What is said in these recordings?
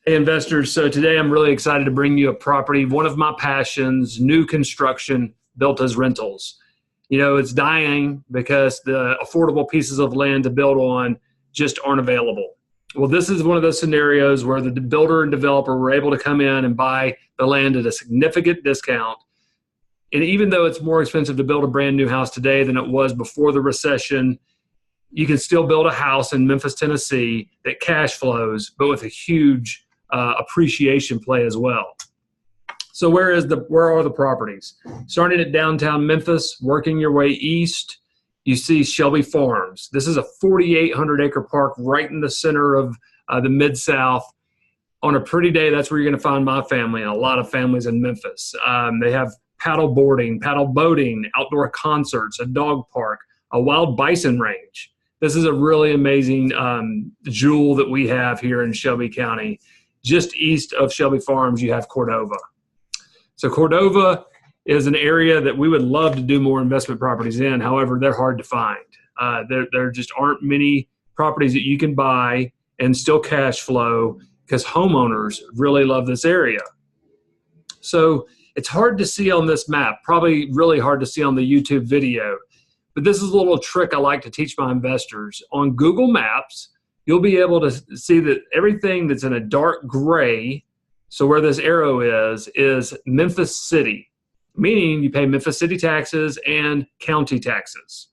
Hey, investors. So today I'm really excited to bring you a property, one of my passions, new construction built as rentals. You know, it's dying because the affordable pieces of land to build on just aren't available. Well, this is one of those scenarios where the builder and developer were able to come in and buy the land at a significant discount. And even though it's more expensive to build a brand new house today than it was before the recession, you can still build a house in Memphis, Tennessee that cash flows, but with a huge appreciation play as well. So where are the properties? Starting at downtown Memphis, working your way east, you see Shelby Farms. This is a 4,800 acre park right in the center of the Mid-South. On a pretty day, that's where you're going to find my family and a lot of families in Memphis. They have paddle boarding, paddle boating, outdoor concerts, a dog park, a wild bison range. This is a really amazing jewel that we have here in Shelby County. Just east of Shelby Farms, you have Cordova. So Cordova is an area that we would love to do more investment properties in. However, they're hard to find. There just aren't many properties that you can buy and still cash flow because homeowners really love this area. So it's hard to see on this map, probably really hard to see on the YouTube video. But this is a little trick I like to teach my investors. On Google Maps, you'll be able to see that everything that's in a dark gray, so where this arrow is Memphis City, meaning you pay Memphis City taxes and county taxes.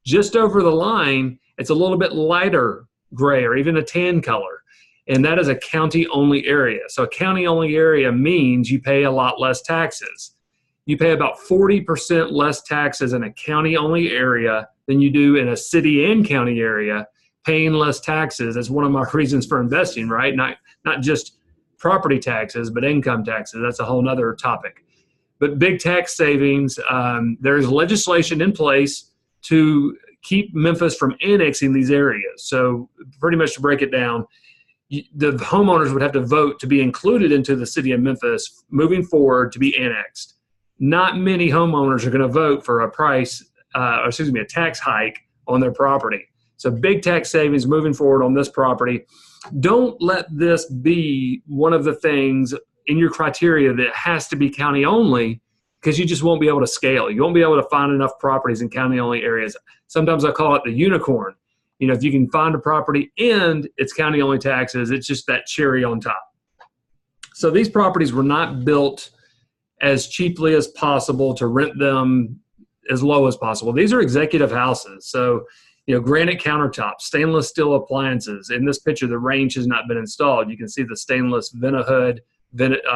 Just over the line, it's a little bit lighter gray or even a tan color, and that is a county-only area. So a county-only area means you pay a lot less taxes. You pay about 40% less taxes in a county-only area than you do in a city and county area. Paying less taxes is one of my reasons for investing, right? Not just property taxes, but income taxes. That's a whole nother topic. But big tax savings, there's legislation in place to keep Memphis from annexing these areas. So pretty much to break it down, the homeowners would have to vote to be included into the city of Memphis moving forward to be annexed. Not many homeowners are going to vote for a tax hike on their property. So big tax savings moving forward on this property. Don't let this be one of the things in your criteria that has to be county only, because you just won't be able to scale. You won't be able to find enough properties in county only areas. Sometimes I call it the unicorn. You know, if you can find a property and it's county only taxes, it's just that cherry on top. So these properties were not built as cheaply as possible to rent them as low as possible. These are executive houses. So, you know, granite countertops, stainless steel appliances. In this picture, the range has not been installed. You can see the stainless Vent-A-Hood,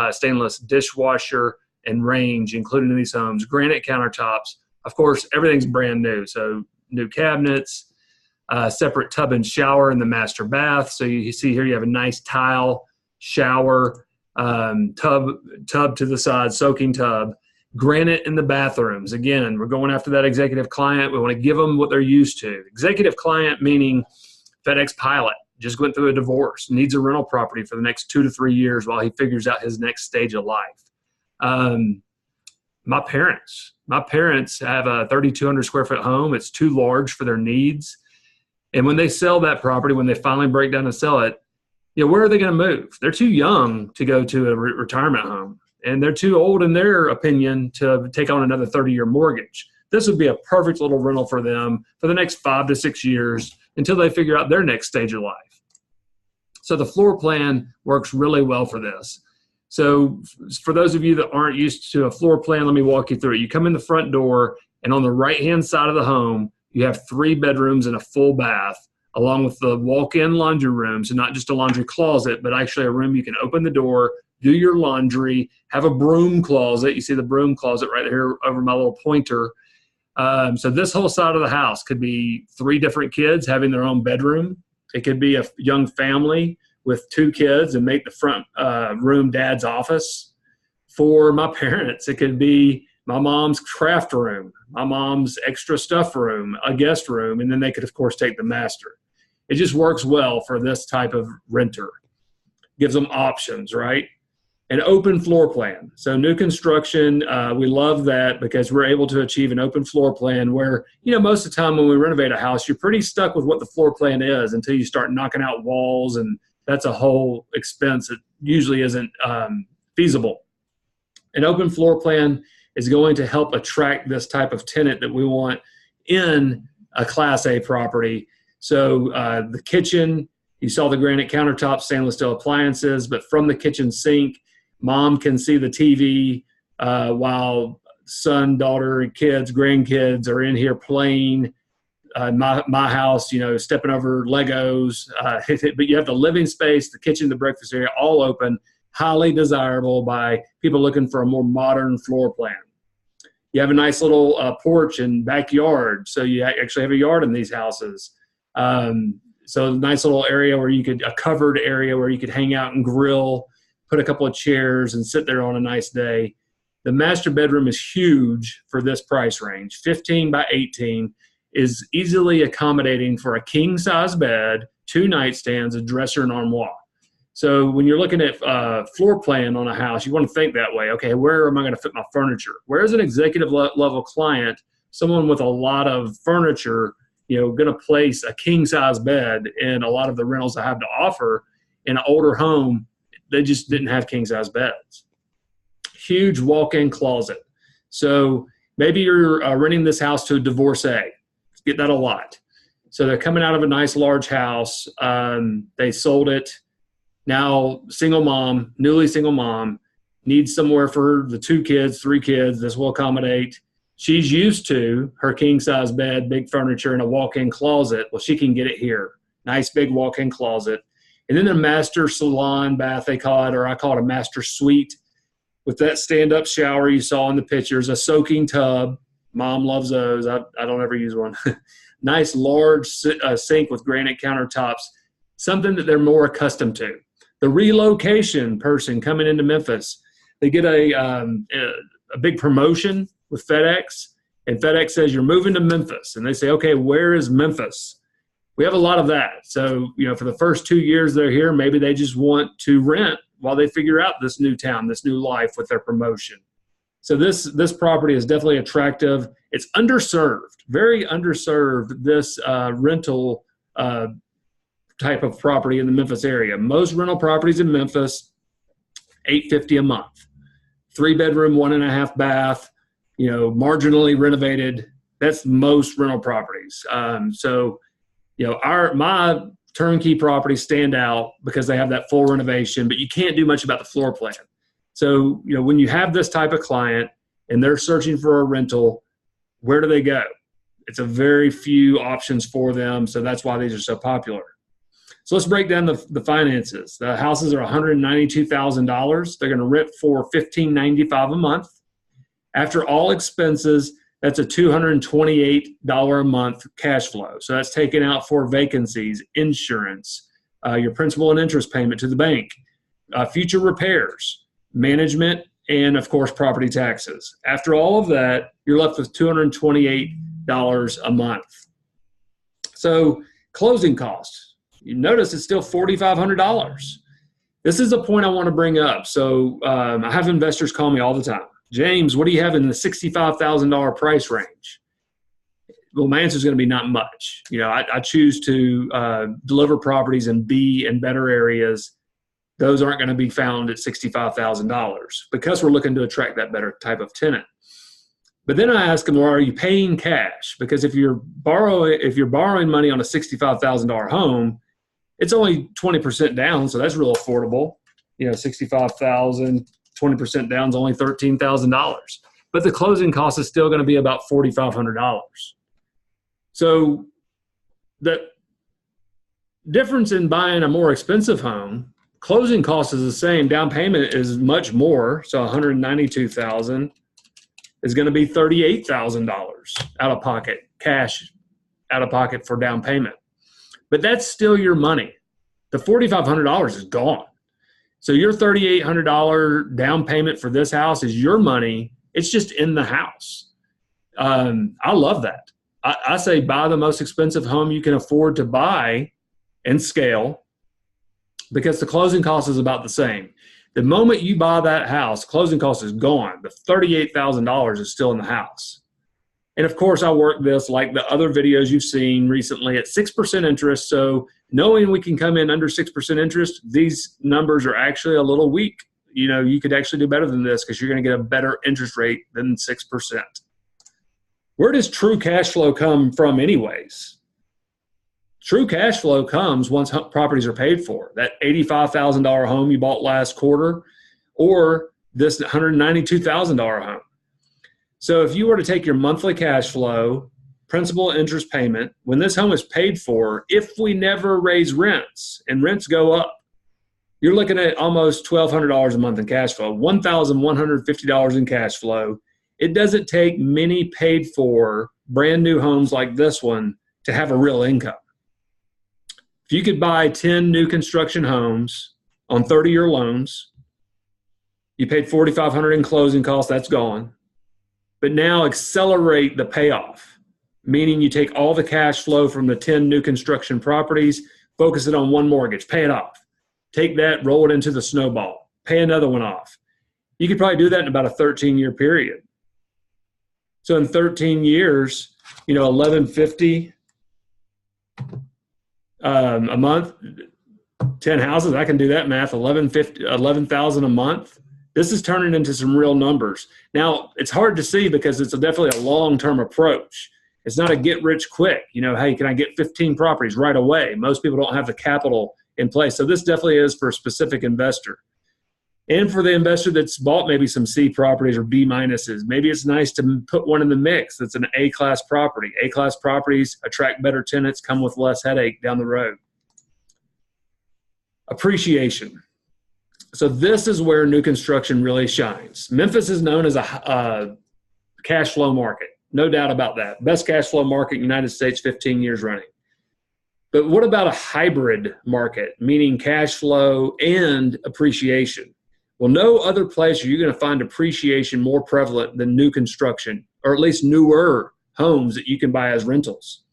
stainless dishwasher and range included in these homes. Granite countertops. Of course, everything's brand new. So new cabinets, separate tub and shower in the master bath. So you see here you have a nice tile shower, tub to the side, soaking tub. Granite in the bathrooms. Again, we're going after that executive client. We want to give them what they're used to. Executive client meaning FedEx pilot, just went through a divorce, needs a rental property for the next 2 to 3 years while he figures out his next stage of life. My parents have a 3,200 square foot home. It's too large for their needs. And when they sell that property, when they finally break down and sell it, you know, where are they going to move? They're too young to go to a retirement home. And they're too old, in their opinion, to take on another 30-year mortgage. This would be a perfect little rental for them for the next 5 to 6 years until they figure out their next stage of life. So the floor plan works really well for this. So for those of you that aren't used to a floor plan, let me walk you through it. You come in the front door, and on the right-hand side of the home, you have 3 bedrooms and a full bath, along with the walk-in laundry room. So not just a laundry closet, but actually a room you can open the door, do your laundry, have a broom closet. You see the broom closet right here over my little pointer. So this whole side of the house could be 3 different kids having their own bedroom. It could be a young family with 2 kids and make the front room dad's office. For my parents, it could be my mom's craft room, my mom's extra stuff room, a guest room, and then they could, of course, take the master. It just works well for this type of renter. Gives them options, right? An open floor plan. So new construction, we love that because we're able to achieve an open floor plan where, you know, most of the time when we renovate a house, you're pretty stuck with what the floor plan is until you start knocking out walls and that's a whole expense that usually isn't feasible. An open floor plan is going to help attract this type of tenant that we want in a Class A property. So the kitchen, you saw the granite countertops, stainless steel appliances, but from the kitchen sink, mom can see the TV while son, daughter, kids, grandkids are in here playing. My house, stepping over Legos. But you have the living space, the kitchen, the breakfast area, all open, highly desirable by people looking for a more modern floor plan. You have a nice little porch and backyard, so you actually have a yard in these houses. So a nice little area a covered area where you could hang out and grill, put a couple of chairs and sit there on a nice day. The master bedroom is huge for this price range. 15 by 18 is easily accommodating for a king size bed, 2 nightstands, a dresser and armoire. So when you're looking at floor plan on a house, you want to think that way. Okay, where am I going to fit my furniture? Where's an executive level client, someone with a lot of furniture, going to place a king size bed in a lot of the rentals I have to offer in an older home? They just didn't have king size beds. Huge walk-in closet. So maybe you're renting this house to a divorcee. Get that a lot. So they're coming out of a nice large house. They sold it. Now newly single mom, needs somewhere for the 2 kids, 3 kids. This will accommodate. She's used to her king size bed, big furniture, and a walk-in closet. Well, she can get it here. Nice big walk-in closet. And then a master salon bath, they call it, or I call it a master suite, with that stand-up shower you saw in the pictures, a soaking tub. Mom loves those. I don't ever use one. Nice large sink with granite countertops, something that they're more accustomed to. The relocation person coming into Memphis, they get a big promotion with FedEx, and FedEx says, you're moving to Memphis. And they say, okay, where is Memphis? We have a lot of that. So, for the first 2 years they're here, maybe they just want to rent while they figure out this new town, this new life with their promotion. So this property is definitely attractive. It's underserved, very underserved, this rental type of property in the Memphis area. Most rental properties in Memphis, $850 a month. 3-bedroom, 1.5 bath, marginally renovated. That's most rental properties. My turnkey properties stand out because they have that full renovation, but you can't do much about the floor plan. So, when you have this type of client and they're searching for a rental, where do they go? It's a very few options for them. So that's why these are so popular. So let's break down the finances. The houses are $192,000. They're going to rent for $1,595 a month. After all expenses, that's a $228 a month cash flow. So that's taken out for vacancies, insurance, your principal and interest payment to the bank, future repairs, management, and of course, property taxes. After all of that, you're left with $228 a month. So closing costs, you notice it's still $4,500. This is a point I want to bring up. So I have investors call me all the time. James, what do you have in the $65,000 price range? Well, my answer is going to be not much. I choose to deliver properties in B and better areas. Those aren't going to be found at $65,000 because we're looking to attract that better type of tenant. But then I ask them, well, are you paying cash? Because if you're borrowing money on a $65,000 home, it's only 20% down, so that's real affordable. $65,000, 20% down is only $13,000. But the closing cost is still going to be about $4,500. So the difference in buying a more expensive home, closing cost is the same. Down payment is much more. So $192,000 is going to be $38,000 out of pocket, cash out of pocket for down payment. But that's still your money. The $4,500 is gone. So your $3,800 down payment for this house is your money. It's just in the house. I love that. I say buy the most expensive home you can afford to buy and scale, because the closing cost is about the same. The moment you buy that house, closing cost is gone. The $38,000 is still in the house. And of course, I work this like the other videos you've seen recently at 6% interest. So knowing we can come in under 6% interest, these numbers are actually a little weak. You know, you could actually do better than this because you're going to get a better interest rate than 6%. Where does true cash flow come from anyways? True cash flow comes once properties are paid for. That $85,000 home you bought last quarter, or this $192,000 home. So if you were to take your monthly cash flow, principal interest payment, when this home is paid for, if we never raise rents and rents go up, you're looking at almost $1,200 a month in cash flow, $1,150 in cash flow. It doesn't take many paid for brand new homes like this one to have a real income. If you could buy 10 new construction homes on 30-year loans, you paid $4,500 in closing costs, that's gone. But now accelerate the payoff, meaning you take all the cash flow from the 10 new construction properties, focus it on one mortgage, pay it off. Take that, roll it into the snowball, pay another one off. You could probably do that in about a 13-year period. So in 13 years, you know, $1,150 a month, 10 houses, I can do that math, $11,000 a month. This is turning into some real numbers. Now, it's hard to see because it's definitely a long-term approach. It's not a get-rich-quick. You know, hey, can I get 15 properties right away? Most people don't have the capital in place. So this definitely is for a specific investor. And for the investor that's bought maybe some C properties or B minuses, maybe it's nice to put one in the mix that's an A-class property. A-class properties attract better tenants, come with less headache down the road. Appreciation. So this is where new construction really shines. Memphis is known as a cash flow market. No doubt about that. Best cash flow market in the United States, 15 years running. But what about a hybrid market, meaning cash flow and appreciation? Well, no other place are you going to find appreciation more prevalent than new construction, or at least newer homes that you can buy as rentals.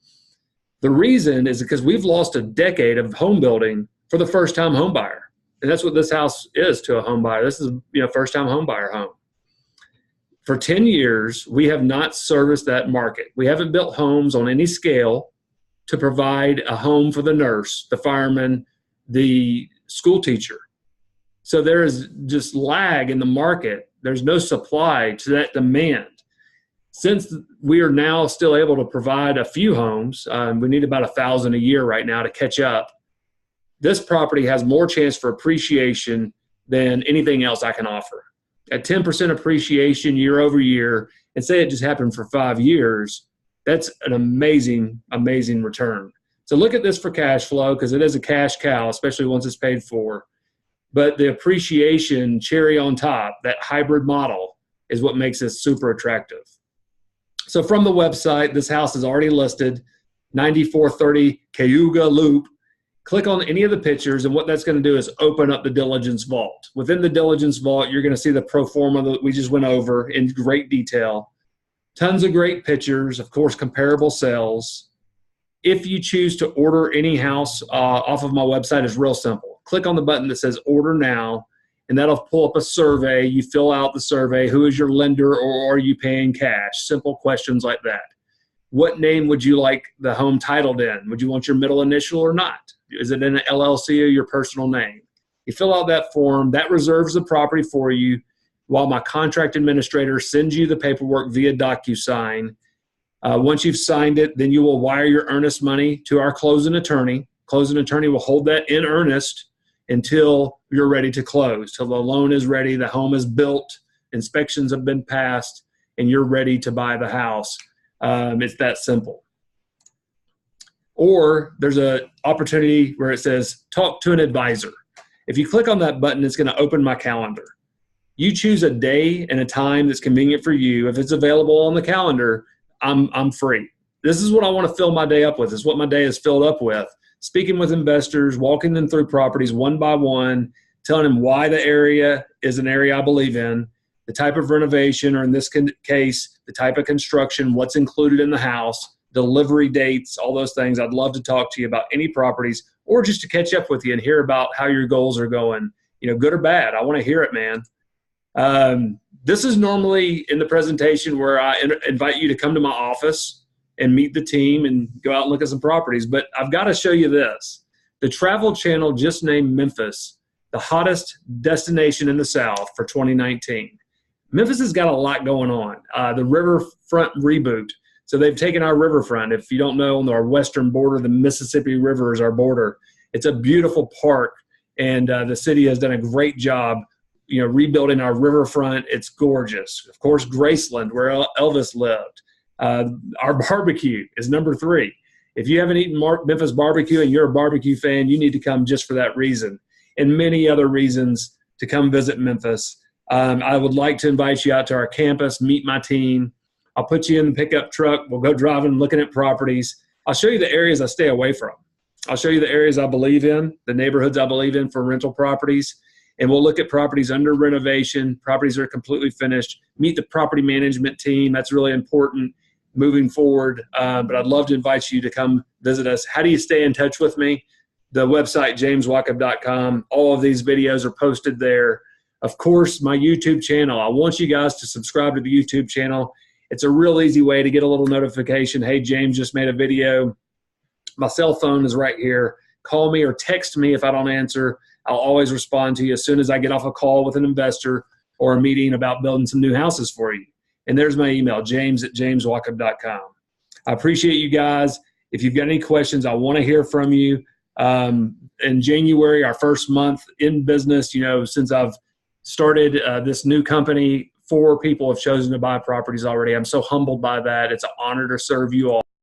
The reason is because we've lost a decade of home building for the first-time home buyer. And that's what this house is to a home buyer. This is, you know, first-time home buyer home. For 10 years, we have not serviced that market. We haven't built homes on any scale to provide a home for the nurse, the fireman, the school teacher. So there is just lag in the market. There's no supply to that demand. Since we are now still able to provide a few homes, we need about 1,000 a year right now to catch up. This property has more chance for appreciation than anything else I can offer. At 10% appreciation year over year, and say it just happened for 5 years, that's an amazing, amazing return. So look at this for cash flow because it is a cash cow, especially once it's paid for. But the appreciation cherry on top, that hybrid model, is what makes this super attractive. So from the website, this house is already listed, 9430 Cayuga Loop. Click on any of the pictures, and what that's going to do is open up the diligence vault. Within the diligence vault, you're going to see the pro forma that we just went over in great detail. Tons of great pictures, of course, comparable sales. If you choose to order any house off of my website, it's real simple. Click on the button that says Order Now, and that'll pull up a survey. You fill out the survey. Who is your lender, or are you paying cash? Simple questions like that. What name would you like the home titled in? Would you want your middle initial or not? Is it in an LLC or your personal name? You fill out that form. That reserves the property for you while my contract administrator sends you the paperwork via DocuSign. Once you've signed it, then you will wire your earnest money to our closing attorney. Closing attorney will hold that in earnest until you're ready to close, till the loan is ready, the home is built, inspections have been passed, and you're ready to buy the house. It's that simple. Or there's an opportunity where it says talk to an advisor. If you click on that button, it's going to open my calendar. You choose a day and a time that's convenient for you. If it's available on the calendar, I'm free. This is what I want to fill my day up with. It's what my day is filled up with. Speaking with investors, walking them through properties one by one, telling them why the area is an area I believe in, the type of renovation, or in this case, the type of construction, what's included in the house, delivery dates, all those things. I'd love to talk to you about any properties, or just to catch up with you and hear about how your goals are going, you know, good or bad. I want to hear it, man. This is normally in the presentation where I invite you to come to my office and meet the team and go out and look at some properties. But I've got to show you this. The Travel Channel just named Memphis the hottest destination in the South for 2019. Memphis has got a lot going on. The riverfront reboot. So they've taken our riverfront. If you don't know, on our western border, the Mississippi River is our border. It's a beautiful park, and the city has done a great job, rebuilding our riverfront. It's gorgeous. Of course, Graceland, where Elvis lived. Our barbecue is number 3. If you haven't eaten Memphis barbecue and you're a barbecue fan, you need to come just for that reason, and many other reasons to come visit Memphis. I would like to invite you out to our campus, meet my team. I'll put you in the pickup truck. We'll go driving, looking at properties. I'll show you the areas I stay away from. I'll show you the areas I believe in, the neighborhoods I believe in for rental properties. And we'll look at properties under renovation, properties that are completely finished, meet the property management team. That's really important moving forward. But I'd love to invite you to come visit us. How do you stay in touch with me? The website, jameswachob.com. All of these videos are posted there. Of course, my YouTube channel. I want you guys to subscribe to the YouTube channel. It's a real easy way to get a little notification. Hey, James just made a video. My cell phone is right here. Call me or text me if I don't answer. I'll always respond to you as soon as I get off a call with an investor or a meeting about building some new houses for you. And there's my email, james@jameswachob.com. I appreciate you guys. If you've got any questions, I want to hear from you. In January, our first month in business, since I've started this new company, 4 people have chosen to buy properties already. I'm so humbled by that. It's an honor to serve you all.